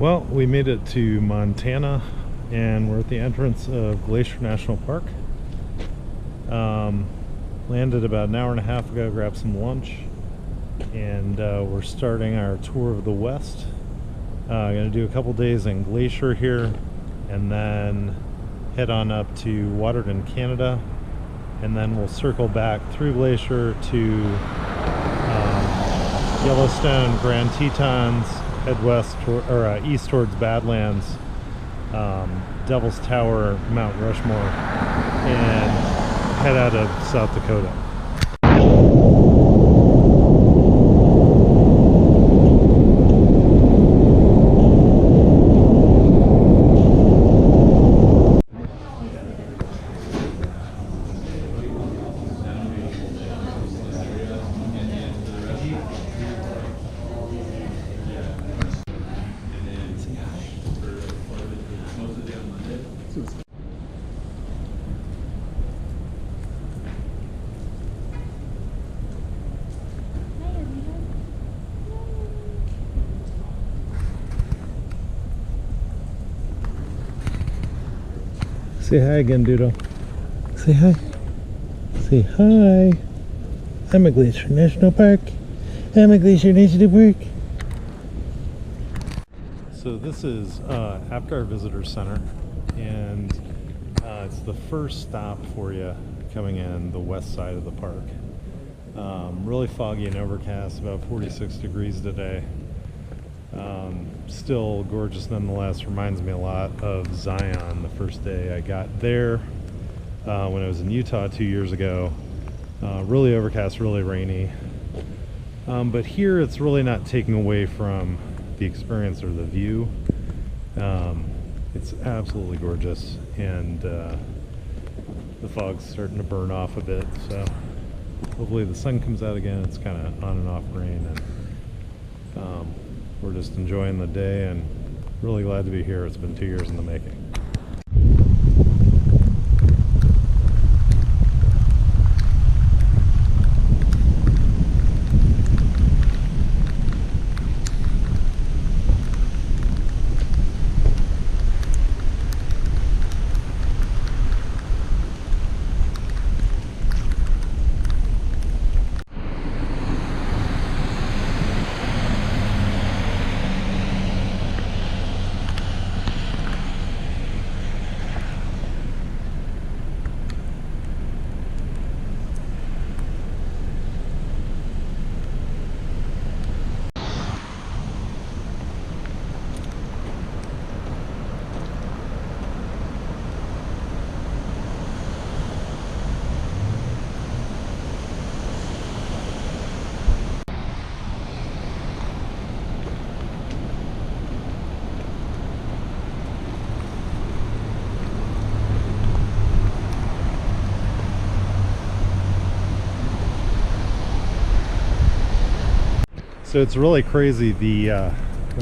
Well, we made it to Montana and we're at the entrance of Glacier National Park. Landed about an hour and a half ago, grabbed some lunch, and we're starting our tour of the West. Gonna do a couple days in Glacier here, and then head on up to Waterton, Canada, and then we'll circle back through Glacier to Yellowstone, Grand Tetons, head west or east towards Badlands, Devil's Tower, Mount Rushmore, and head out of South Dakota. Say hi again, Doodle. Say hi. Say hi. I'm at Glacier National Park. I'm at Glacier National Park. So this is after our visitor center, and it's the first stop for you coming in the west side of the park. Really foggy and overcast, about 46 degrees today. Still gorgeous nonetheless. Reminds me a lot of Zion, the first day I got there when I was in Utah 2 years ago. Really overcast, really rainy, but here it's really not taking away from the experience or the view. It's absolutely gorgeous, and the fog's starting to burn off a bit, so hopefully the sun comes out again. It's kind of on and off rain, and we're just enjoying the day and really glad to be here. It's been 2 years in the making. So it's really crazy. The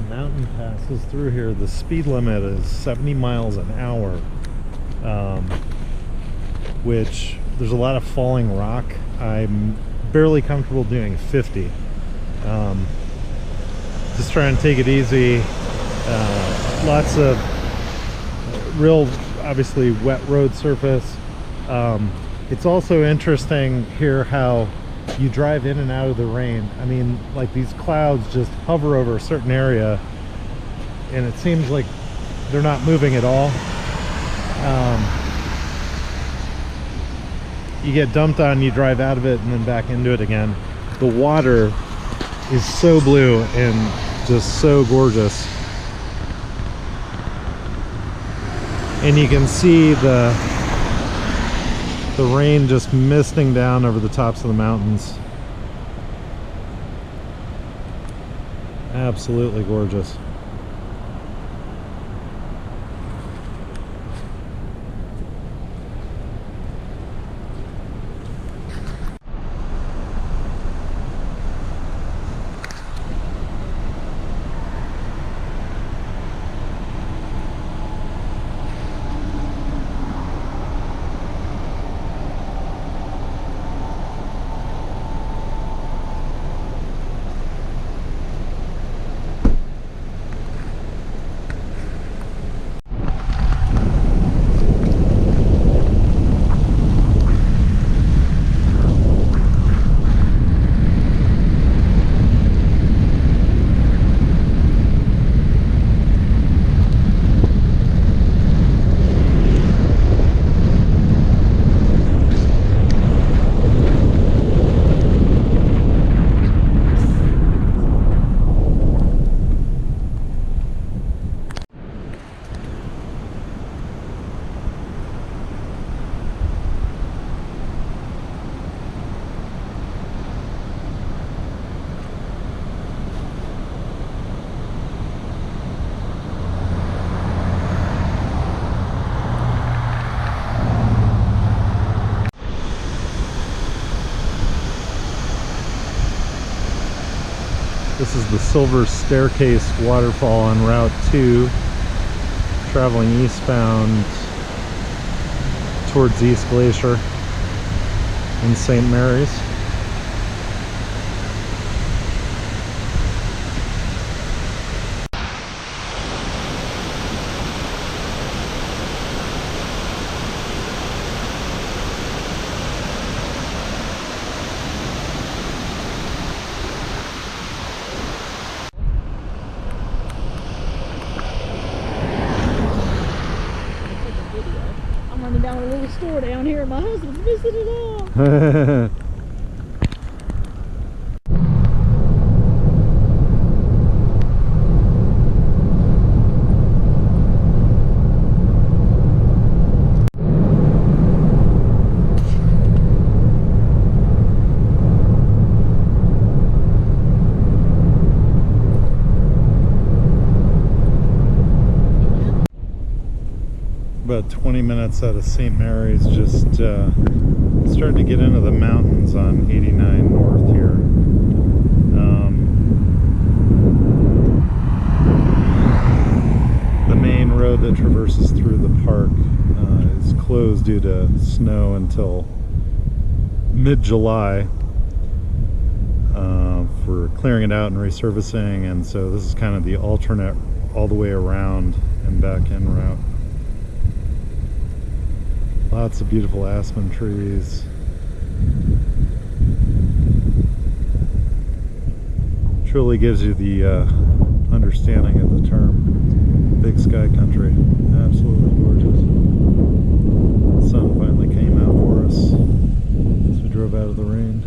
mountain passes through here. The speed limit is 70 miles an hour, which there's a lot of falling rock. I'm barely comfortable doing 50. Just trying to take it easy. Lots of real, obviously, wet road surface. It's also interesting here how you drive in and out of the rain. I mean, like, these clouds just hover over a certain area and it seems like they're not moving at all. You get dumped on, you drive out of it and then back into it again. The water is so blue and just so gorgeous, and you can see the rain just misting down over the tops of the mountains. Absolutely gorgeous. This is the Silver Staircase waterfall on Route 2, traveling eastbound towards East Glacier in St. Mary's. Down a little store down here. My husband's missing it all. About 20 minutes out of St. Mary's, just starting to get into the mountains on 89 North here. The main road that traverses through the park is closed due to snow until mid-July for clearing it out and resurfacing, and so this is kind of the alternate all the way around and back in route. Lots of beautiful aspen trees. Truly gives you the understanding of the term big sky country. Absolutely gorgeous. The sun finally came out for us as we drove out of the rain.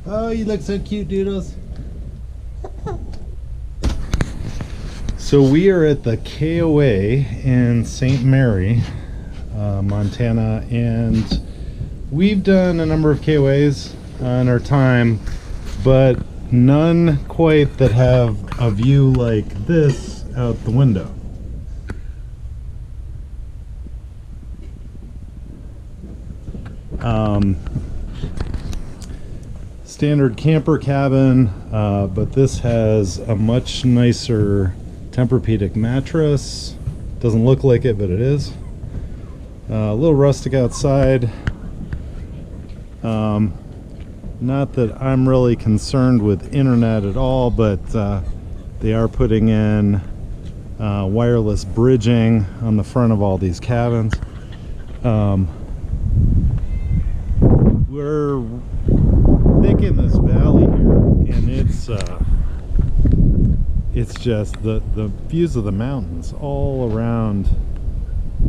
Oh, you look so cute, doodles. So we are at the KOA in St. Mary, Montana, and we've done a number of KOAs in our time, but none quite that have a view like this out the window. Standard camper cabin, but this has a much nicer Tempur-Pedic mattress. Doesn't look like it, but it is. A little rustic outside. Not that I'm really concerned with internet at all, but they are putting in wireless bridging on the front of all these cabins. We're thick in this valley here, and it's just the views of the mountains all around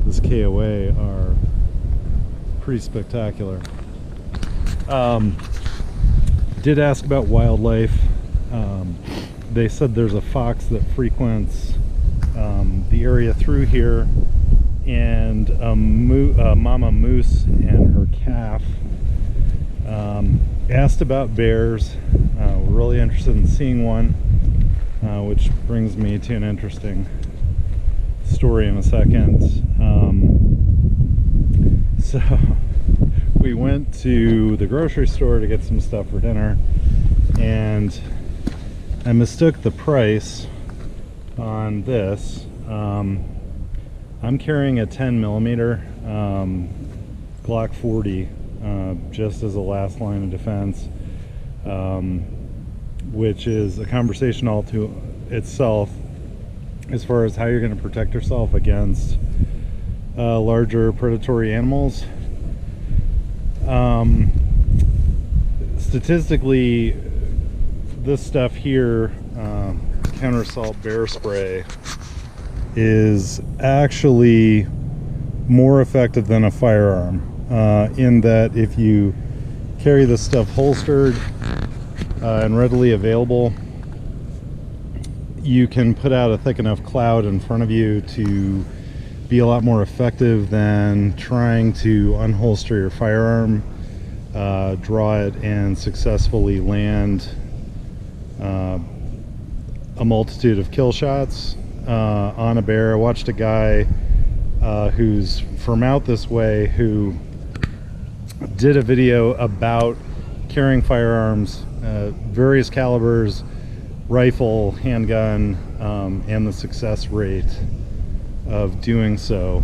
this KOA are pretty spectacular. Did ask about wildlife. They said there's a fox that frequents the area through here, and a mama moose and her calf. Asked about bears. We're really interested in seeing one, which brings me to an interesting story in a second. So we went to the grocery store to get some stuff for dinner, and I mistook the price on this. I'm carrying a 10mm Glock 40 just as a last line of defense, which is a conversation all to itself as far as how you're going to protect yourself against larger predatory animals. Statistically, this stuff here, counter assault bear spray, is actually more effective than a firearm, in that if you carry this stuff holstered and readily available, you can put out a thick enough cloud in front of you to be a lot more effective than trying to unholster your firearm, draw it, and successfully land a multitude of kill shots on a bear. I watched a guy who's from out this way who did a video about carrying firearms, various calibers, rifle, handgun, and the success rate of doing so,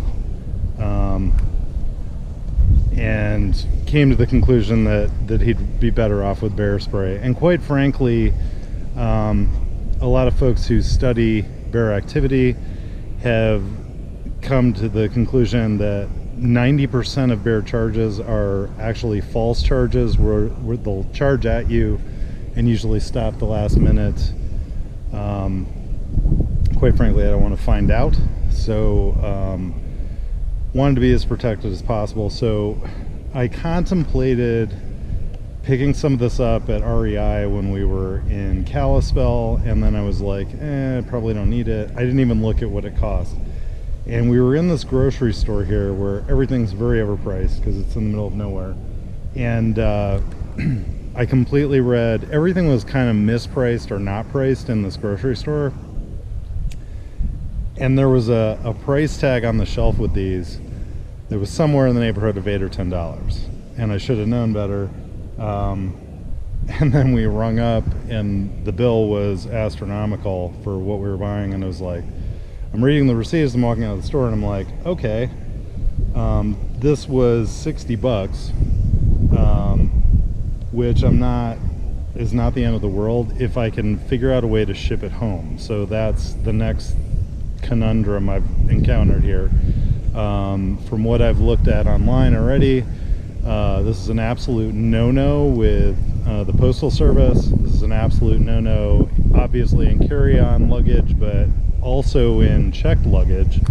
and came to the conclusion that he'd be better off with bear spray. And quite frankly, a lot of folks who study bear activity have come to the conclusion that 90% of bear charges are actually false charges, where they'll charge at you and usually stop the last minute. Quite frankly, I don't want to find out, so wanted to be as protected as possible. So I contemplated picking some of this up at REI when we were in Kalispell, and then I was like, I probably don't need it. I didn't even look at what it cost. And we were in this grocery store here where everything's very overpriced because it's in the middle of nowhere. And I completely read, everything was kind of mispriced or not priced in this grocery store. And there was a price tag on the shelf with these that was somewhere in the neighborhood of $8 or $10. And I should have known better. And then we rung up and the bill was astronomical for what we were buying. And it was like, I'm reading the receipts, I'm walking out of the store, and I'm like, okay, this was $60, which is not the end of the world if I can figure out a way to ship it home. So that's the next conundrum I've encountered here. From what I've looked at online already, this is an absolute no-no with the Postal Service. This is an absolute no-no, obviously in carry-on luggage, but also in checked luggage.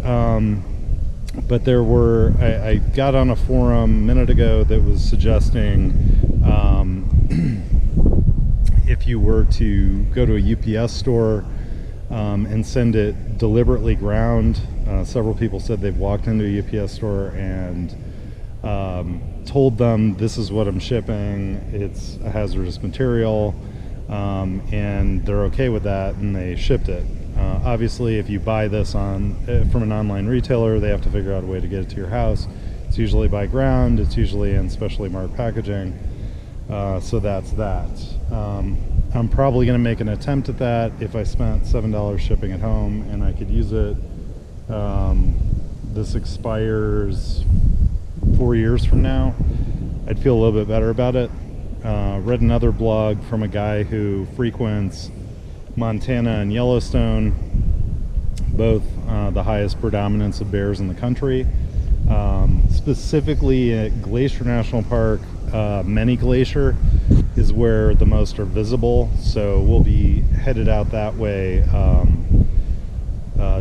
But there were, I got on a forum a minute ago that was suggesting if you were to go to a UPS store and send it deliberately ground, several people said they've walked into a UPS store and told them, this is what I'm shipping, it's a hazardous material, and they're okay with that, and they shipped it. Obviously, if you buy this from an online retailer, they have to figure out a way to get it to your house. It's usually by ground, it's usually in specially marked packaging, so that's that. I'm probably going to make an attempt at that if I spent $7 shipping it home and I could use it. This expires 4 years from now. I'd feel a little bit better about it. Read another blog from a guy who frequents Montana and Yellowstone, both the highest predominance of bears in the country. Specifically at Glacier National Park, Many Glacier is where the most are visible, so we'll be headed out that way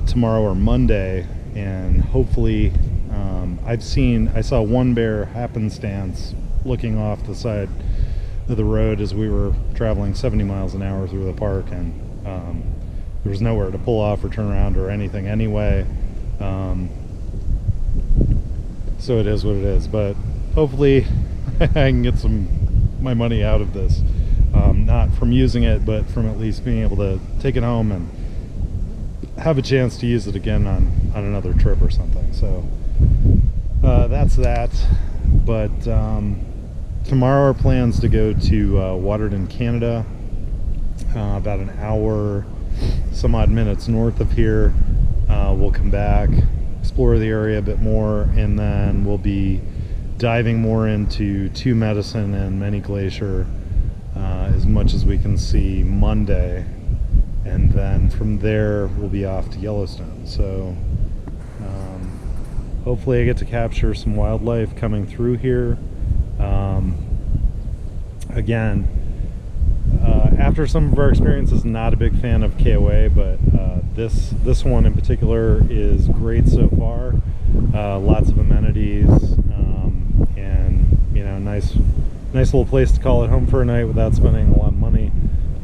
tomorrow or Monday, and hopefully I saw one bear happenstance looking off the side of the road as we were traveling 70 miles an hour through the park, and there was nowhere to pull off or turn around or anything anyway. So it is what it is, but hopefully I can get my money out of this, not from using it, but from at least being able to take it home and have a chance to use it again on another trip or something. So that's that. But tomorrow our plans to go to Waterton, Canada, about an hour some odd minutes north of here. We'll come back, explore the area a bit more, and then we'll be diving more into Two Medicine and Many Glacier as much as we can see Monday, and then from there we'll be off to Yellowstone. So hopefully I get to capture some wildlife coming through here. Again, after some of our experiences, not a big fan of KOA, but this one in particular is great so far. Lots of amenities, and nice little place to call it home for a night without spending a lot of money.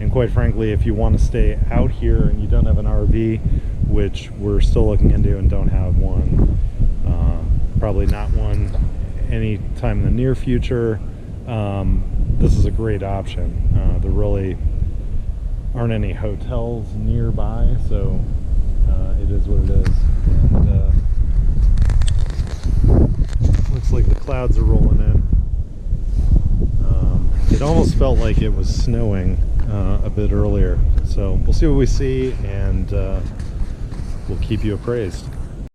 And quite frankly, if you want to stay out here and you don't have an RV, which we're still looking into and don't have one, probably not one anytime in the near future, this is a great option. There really aren't any hotels nearby, so it is what it is. And looks like the clouds clouds are rolling in. It almost felt like it was snowing a bit earlier. So we'll see what we see, and we'll keep you appraised.